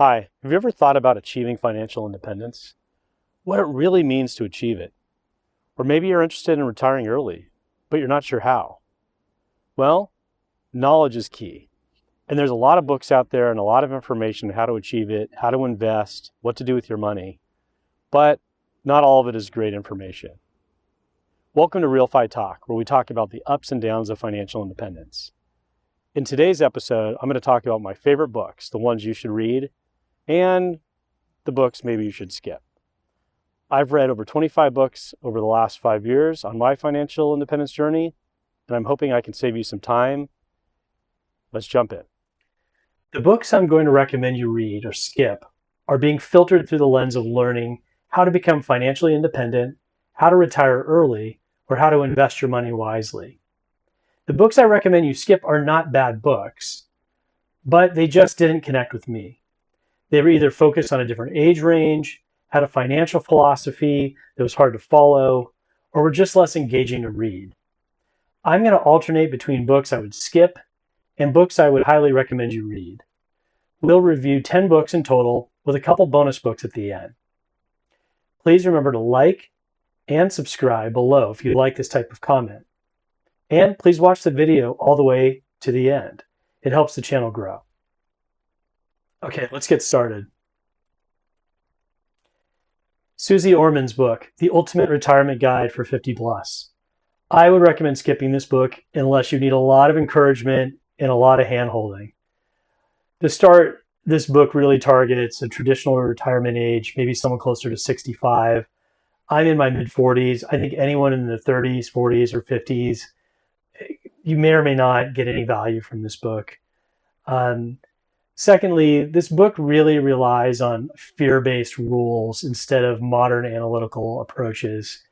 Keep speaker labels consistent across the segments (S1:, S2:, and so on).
S1: Hi, have you ever thought about achieving financial independence? What it really means to achieve it? Or maybe you're interested in retiring early, but you're not sure how. Well, knowledge is key. And there's a lot of books out there and a lot of information on how to achieve it, how to invest, what to do with your money. But not all of it is great information. Welcome to Real Fi Talk, where we talk about the ups and downs of financial independence. In today's episode, I'm going to talk about my favorite books, the ones you should read, and the books maybe you should skip. I've read over 25 books over the last 5 years on my financial independence journey, and I'm hoping I can save you some time. Let's jump in. The books I'm going to recommend you read or skip are being filtered through the lens of learning how to become financially independent, how to retire early, or how to invest your money wisely. The books I recommend you skip are not bad books, but they just didn't connect with me. They were either focused on a different age range, had a financial philosophy that was hard to follow, or were just less engaging to read. I'm going to alternate between books I would skip and books I would highly recommend you read. We'll review 10 books in total with a couple bonus books at the end. Please remember to like and subscribe below if you like this type of comment. And please watch the video all the way to the end. It helps the channel grow. Okay, let's get started. Susie Orman's book, The Ultimate Retirement Guide for 50 Plus. I would recommend skipping this book unless you need a lot of encouragement and a lot of hand-holding. To start, this book really targets a traditional retirement age, maybe someone closer to 65. I'm in my mid-40s. I think anyone in the 30s, 40s, or 50s, you may or may not get any value from this book. Secondly, this book really relies on fear-based rules instead of modern analytical approaches.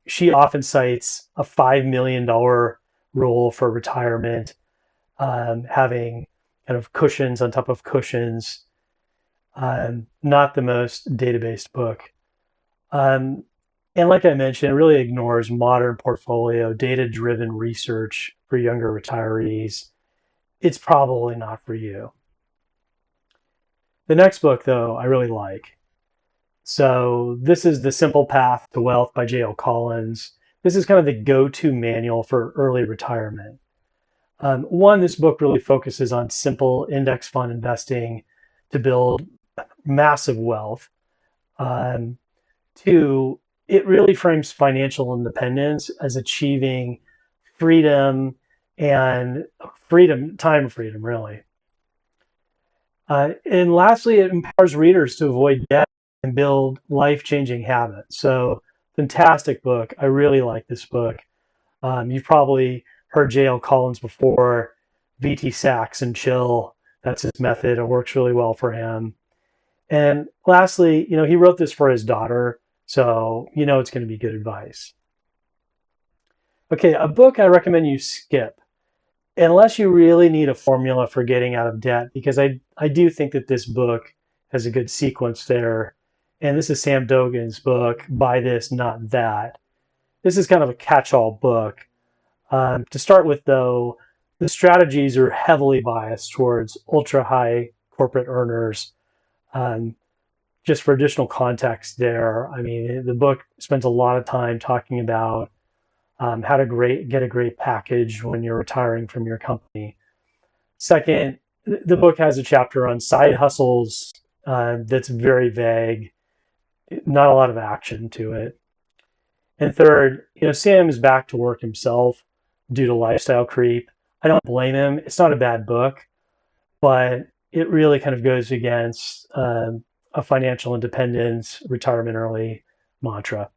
S1: She often cites a $5 million rule for retirement, having kind of cushions on top of cushions. Not the most data-based book. And like I mentioned, it really ignores modern portfolio, data-driven research for younger retirees. It's probably not for you. The next book, though, I really like. So this is The Simple Path to Wealth by J.L. Collins. This is kind of the go-to manual for early retirement. This book really focuses on simple index fund investing to build massive wealth. Two, it really frames financial independence as achieving freedom and time freedom, really. And lastly, it empowers readers to avoid debt and build life-changing habits. So, fantastic book. I really like this book. You've probably heard J.L. Collins before. VTSAX and Chill. That's his method. It works really well for him. And lastly, he wrote this for his daughter, so it's going to be good advice. Okay, a book I recommend you skip, unless you really need a formula for getting out of debt, because I do think that this book has a good sequence there. And this is Sam Dogan's book, Buy This, Not That. This is kind of a catch-all book. To start with, though, the strategies are heavily biased towards ultra-high corporate earners. Just for additional context there, the book spends a lot of time talking about how to get a great package when you're retiring from your company. Second, the book has a chapter on side hustles that's very vague, not a lot of action to it. And third, Sam is back to work himself due to lifestyle creep. I don't blame him. It's not a bad book, but it really kind of goes against a financial independence, retirement early mantra.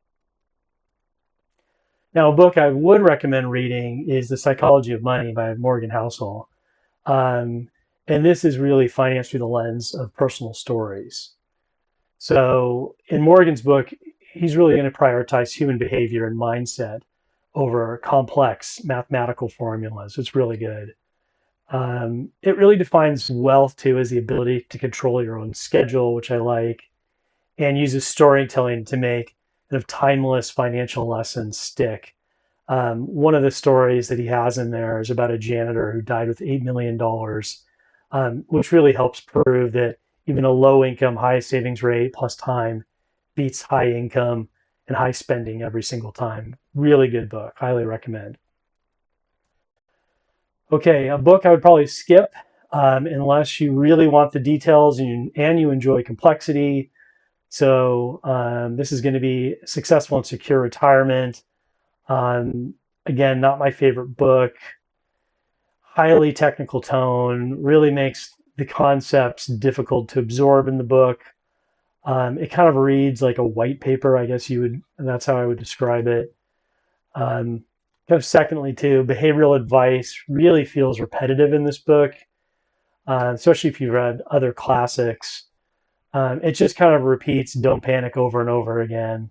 S1: Now, a book I would recommend reading is The Psychology of Money by Morgan Housel. And this is really finance through the lens of personal stories. So in Morgan's book, he's really going to prioritize human behavior and mindset over complex mathematical formulas. It's really good. It really defines wealth, too, as the ability to control your own schedule, which I like, and uses storytelling to make kind of timeless financial lessons stick. One of the stories that he has in there is about a janitor who died with $8 million which really helps prove that even a low income, high savings rate plus time beats high income and high spending every single time. Really good book. Highly recommend. Okay, a book I would probably skip unless you really want the details and you enjoy complexity. So this is going to be Successful and Secure Retirement. Again, not my favorite book. Highly technical tone, really makes the concepts difficult to absorb in the book. It kind of reads like a white paper, I guess and that's how I would describe it. Kind of secondly, too, behavioral advice really feels repetitive in this book, especially if you've read other classics. It just kind of repeats "don't panic" over and over again.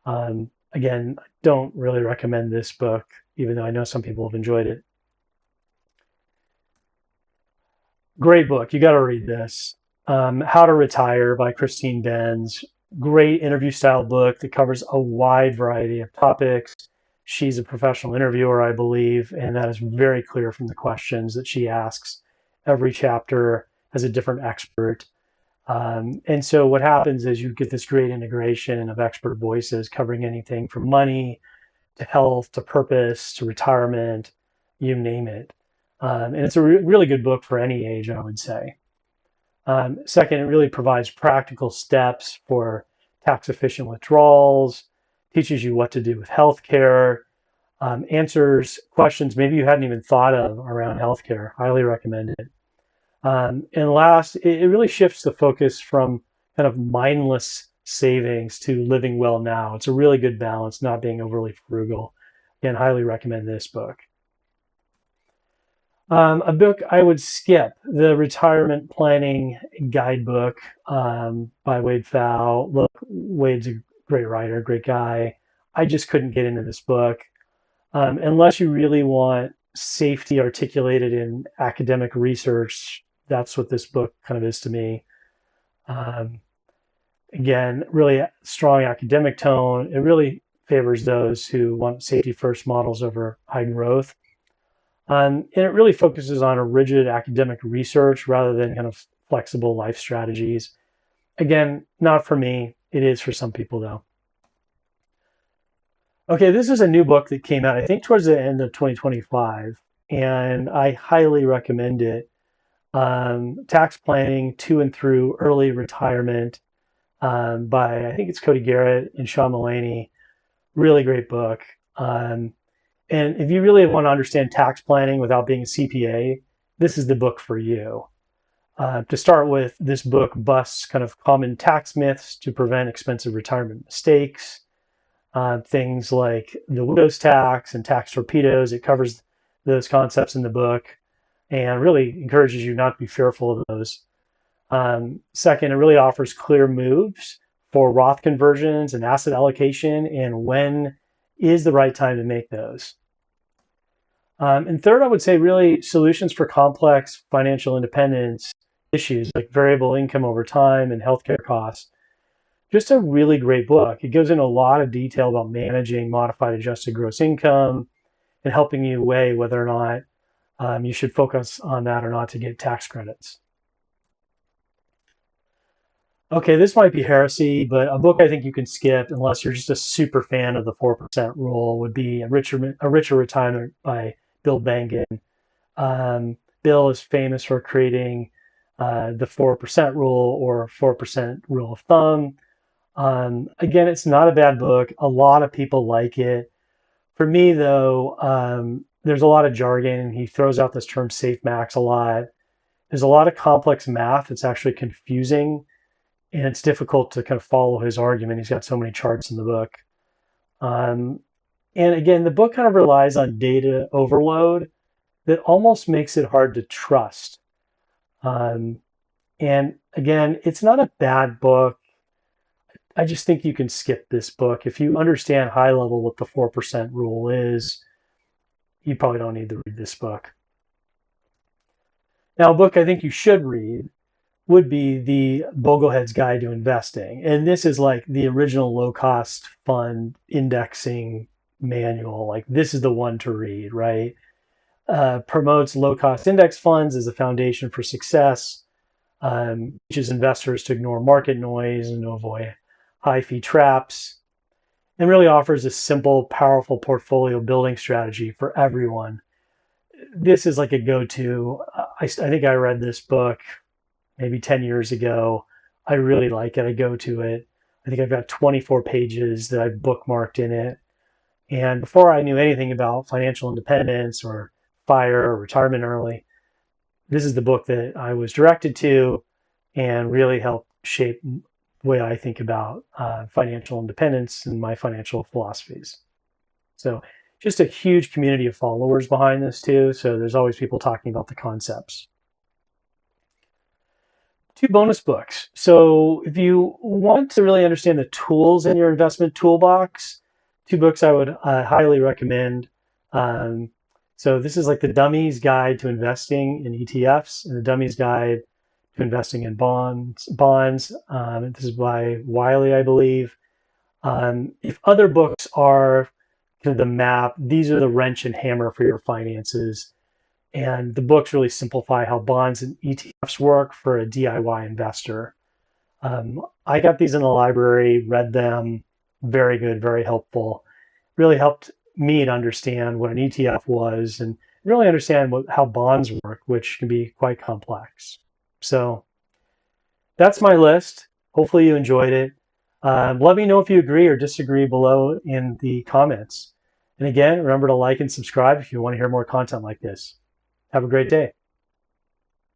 S1: Again, I don't really recommend this book, even though I know some people have enjoyed it. Great book. You got to read this. How to Retire by Christine Benz. Great interview style book that covers a wide variety of topics. She's a professional interviewer, I believe, and that is very clear from the questions that she asks. Every chapter has a different expert. And so what happens is you get this great integration of expert voices covering anything from money to health to purpose to retirement, you name it. And it's a really good book for any age, I would say. Second, it really provides practical steps for tax efficient withdrawals, teaches you what to do with healthcare, answers questions maybe you hadn't even thought of around healthcare. Highly recommend it. And last, it really shifts the focus from kind of mindless savings to living well now. It's a really good balance, not being overly frugal. Again, highly recommend this book. A book I would skip, the Retirement Planning Guidebook by Wade Pfau. Look, Wade's a great writer, great guy. I just couldn't get into this book. Unless you really want safety articulated in academic research, that's what this book kind of is to me. Again, really strong academic tone. It really favors those who want safety first models over high growth. And it really focuses on a rigid academic research rather than kind of flexible life strategies. Again, not for me. It is for some people, though. Okay, this is a new book that came out, I think, towards the end of 2025, and I highly recommend it. Tax Planning to and Through Early Retirement by, I think it's Cody Garrett and Sean Mullaney. Really great book. And if you really want to understand tax planning without being a CPA, this is the book for you. To start with, this book busts kind of common tax myths to prevent expensive retirement mistakes. Things like the widow's tax and tax torpedoes. It covers those concepts in the book and really encourages you not to be fearful of those. Second, it really offers clear moves for Roth conversions and asset allocation and when is the right time to make those. And third, I would say really solutions for complex financial independence issues like variable income over time and healthcare costs. Just a really great book. It goes into a lot of detail about managing modified adjusted gross income and helping you weigh whether or not you should focus on that or not to get tax credits. Okay, this might be heresy, but a book I think you can skip unless you're just a super fan of the 4% rule would be A Richer Retirement by Bill Bengen. Bill is famous for creating the 4% rule or 4% rule of thumb. Again, it's not a bad book. A lot of people like it. For me, though, there's a lot of jargon. He throws out this term safe max a lot. There's a lot of complex math. It's actually confusing, and it's difficult to kind of follow his argument. He's got so many charts in the book. And again, the book kind of relies on data overload that almost makes it hard to trust. And again, it's not a bad book. I just think you can skip this book. If you understand high level what the 4% rule is, you probably don't need to read this book. Now, a book I think you should read would be the Boglehead's Guide to Investing. And this is like the original low-cost fund indexing manual. Like this is the one to read, right? promotes low-cost index funds as a foundation for success, teaches investors to ignore market noise and to avoid high-fee traps, and really offers a simple, powerful portfolio building strategy for everyone. This is like a go-to. I think I read this book maybe 10 years ago. I really like it. I go to it. I think I've got 24 pages that I've bookmarked in it. And before I knew anything about financial independence or FIRE or retirement early, this is the book that I was directed to and really helped shape the way I think about financial independence and my financial philosophies. So just a huge community of followers behind this too. So there's always people talking about the concepts. 2 bonus books. So if you want to really understand the tools in your investment toolbox, 2 books I would highly recommend. So this is like the Dummy's Guide to Investing in ETFs and the Dummy's Guide to Investing in Bonds. This is by Wiley, I believe. If other books are kind of the map, these are the wrench and hammer for your finances. And the books really simplify how bonds and ETFs work for a DIY investor. I got these in the library, read them, very good, very helpful. Really helped me to understand what an ETF was and really understand how bonds work, which can be quite complex. So that's my list. Hopefully you enjoyed it. Let me know if you agree or disagree below in the comments. And again, remember to like and subscribe if you want to hear more content like this. Have a great day.